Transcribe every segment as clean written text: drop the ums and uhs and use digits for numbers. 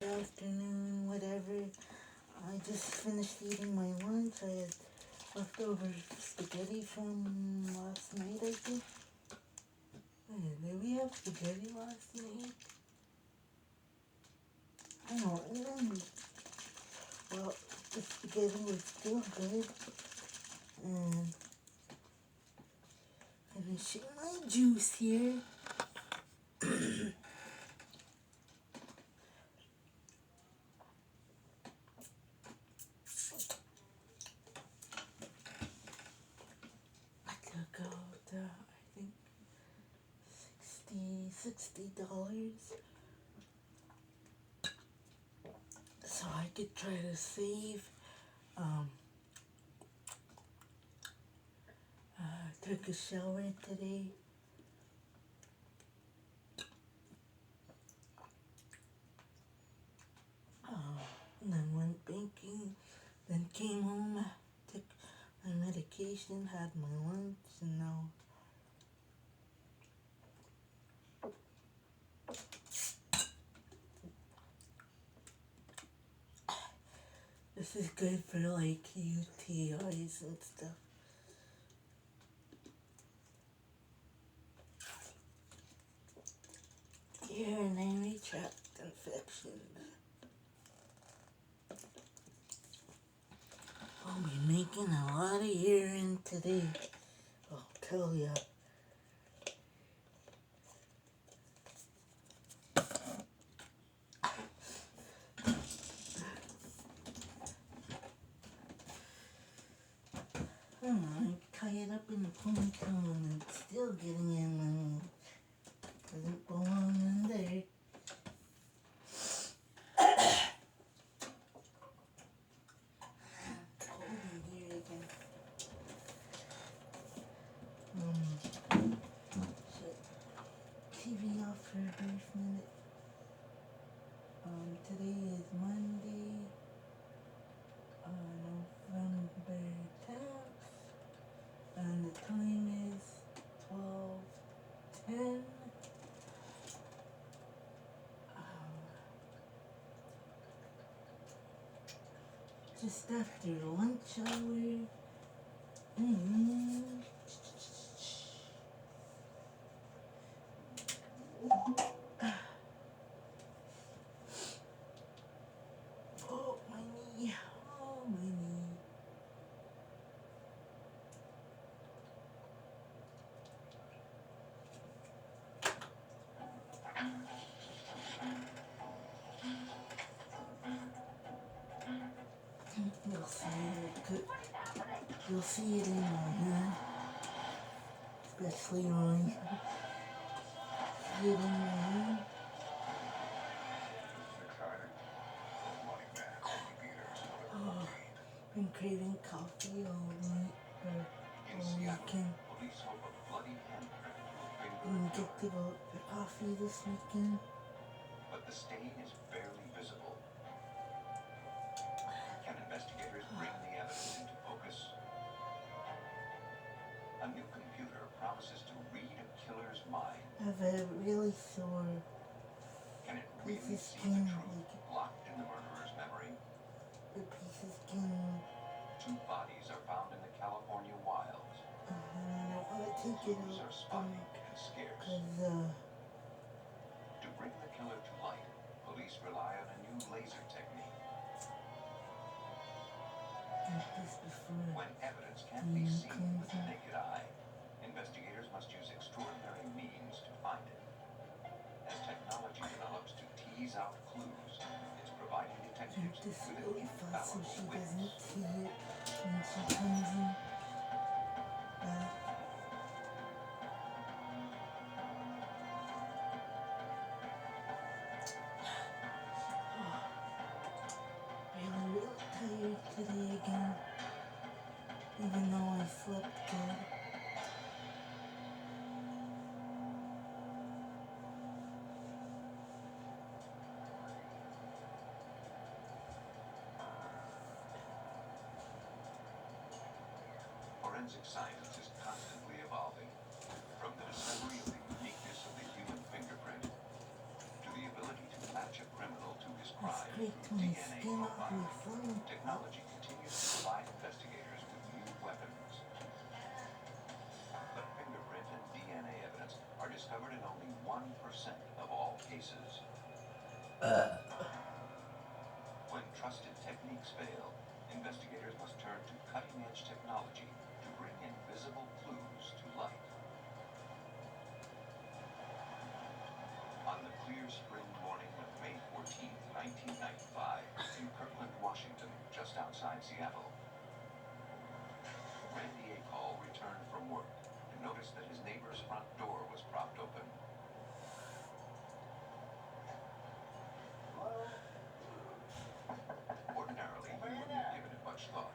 Afternoon, whatever. I just finished eating my lunch. I had leftover spaghetti from last night, I think. Wait, did we have spaghetti last night? I don't remember. Well, the spaghetti was still good. And finishing my juice here. I took out, I think, $60 so I could try to save. Took a shower today. And then went banking. Then came home, took my medication, had my lunch, and now this is good for like UTIs and stuff. Urinary tract infections. I'll be making a lot of urine today. I'll tell ya. I tie it up in a ponytail and it's still getting in and doesn't belong in there. Cold in here again. Shut TV off for a brief minute. Today is Monday, November 10th, and the time is 12:10. Just after lunch hour. Oh, my knee. Oh, my knee. You'll see it. You'll see it in my hand. Especially when I see it in my hand. Oh, been craving coffee all night or all weekend. Didn't get to go out for coffee this weekend. But the stain is barely visible. Can investigators bring the evidence into focus? A new computer promises to read a killer's mind. I have a really sore Can it piece really of see skin, the truth locked in the murderer's memory? a piece of skin. 2 bodies are found in the California wilds. And I don't want to take it Clues are out spotty and scarce. because To bring the killer to light, police rely on a new laser technique. like this before. When evidence can't be seen with the naked eye, investigators must use extraordinary means to find it. As technology develops to tease out clues, it's providing detectives This with an really fast so infallible she witness. doesn't see it when she comes in. Really tired today again, even though I slept good. Forensic science is constantly evolving, from the discovery of the uniqueness of the human fingerprint to the ability to match a criminal to his crime. scraped my DNA skin off my profiling. phone. Technology continues to provide investigators with new weapons. But fingerprint and DNA evidence are discovered in only 1% of all cases. When trusted techniques fail, investigators must turn to cutting-edge technology to bring invisible clues to light. On the clear spring morning of May 14, 1995, in Kirkland, Washington, just outside Seattle, Randy Akall returned from work and noticed that his neighbor's front door was propped open. Ordinarily, he wouldn't have given it much thought,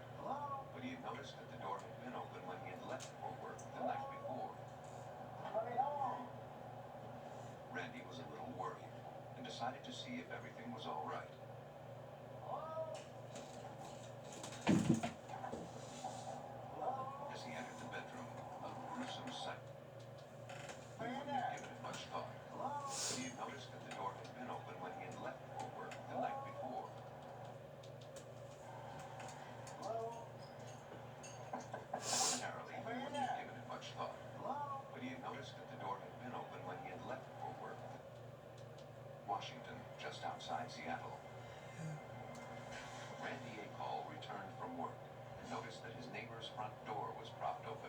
but he had noticed that the door had been open when he had left for work the night before. Randy was a little worried and decided to see if everything was all right. As he entered the bedroom, a gruesome sight. He wouldn't have given it much thought, but he had noticed that the door had been open when he had left for work the night before. Ordinarily, he wouldn't have given it much thought, but he had noticed that the door had been open when he had left for work. Washington, just outside Seattle. Randy Akall returned from work and noticed that his neighbor's front door was propped open.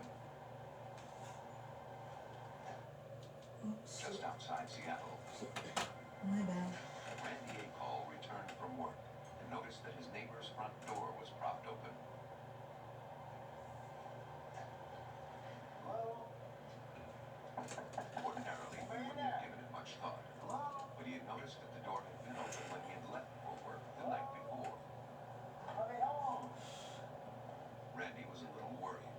Oops. Just outside Seattle. My bad. Randy Akall returned from work and noticed that his neighbor's front door was propped open. Ordinarily, he wouldn't have given it much thought, but he had noticed that the door had been open when he had left for work the night before. Randy was a little worried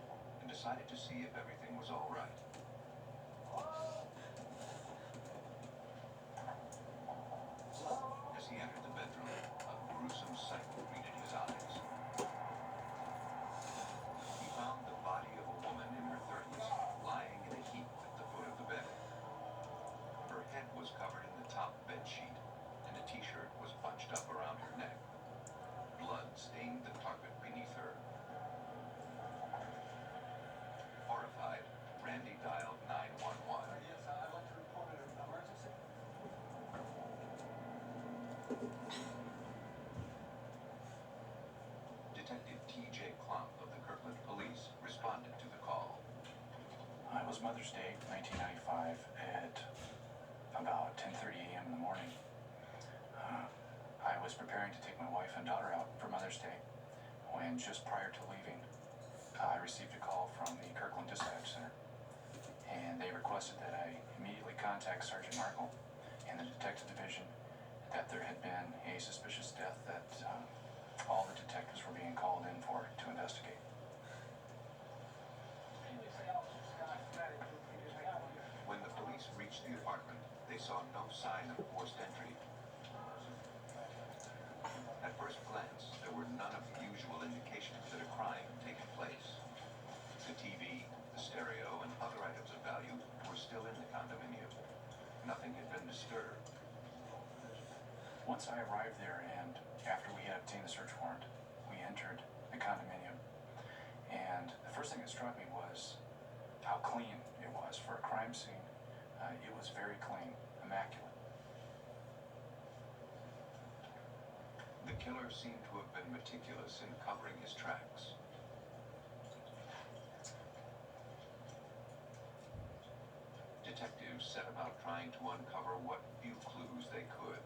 and decided to see if everything was all right. As he entered the bedroom, a gruesome sight greeted his eyes. He found the body of a woman in her 30s lying in a heap at the foot of the bed. Her head was covered in the top bed sheet, and a t-shirt was bunched up around her neck. Blood stained the carpet beneath her. Horrified, Randy dialed 911. Yes, I'd like to report an emergency. Detective T.J. Klump of the Kirkland Police responded to the call. It was Mother's Day, 1995, at about 10:30 a.m. in the morning. I was preparing to take my wife and daughter out for Mother's Day when, just prior to leaving, I received a call from the Kirkland Dispatch Center, and they requested that I immediately contact Sergeant Markle in the Detective Division, that there had been a suspicious death that all the detectives were being called in for to investigate. When the police reached the apartment, they saw no sign of forced entry. At first glance, there were none of the usual indications that a crime had taken place. The TV, the stereo, and other items of value were still in the condominium. Nothing had been disturbed. Once I arrived there, and after we had obtained the search warrant, we entered the condominium. And the first thing that struck me was how clean it was for a crime scene. It was very clean, immaculate. The killer seemed to have been meticulous in covering his tracks. Detectives set about trying to uncover what few clues they could.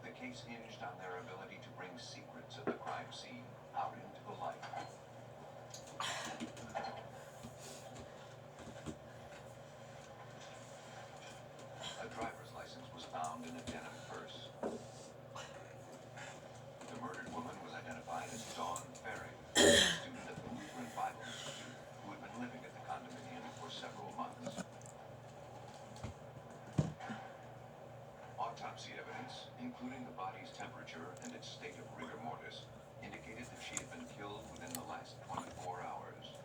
The case hinged on their ability to bring secrets of the crime scene out into the light. A driver's license was found in a denim purse. The murdered woman was identified as Dawn Ferry, a student at the Lutheran Bible Institute who had been living at the condominium for several months. Autopsy evidence, including the body's temperature and its state of rigor mortis, indicated that she had been killed within the last 24 hours.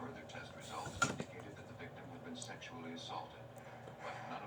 Further test results indicated that the victim had been sexually assaulted, but none of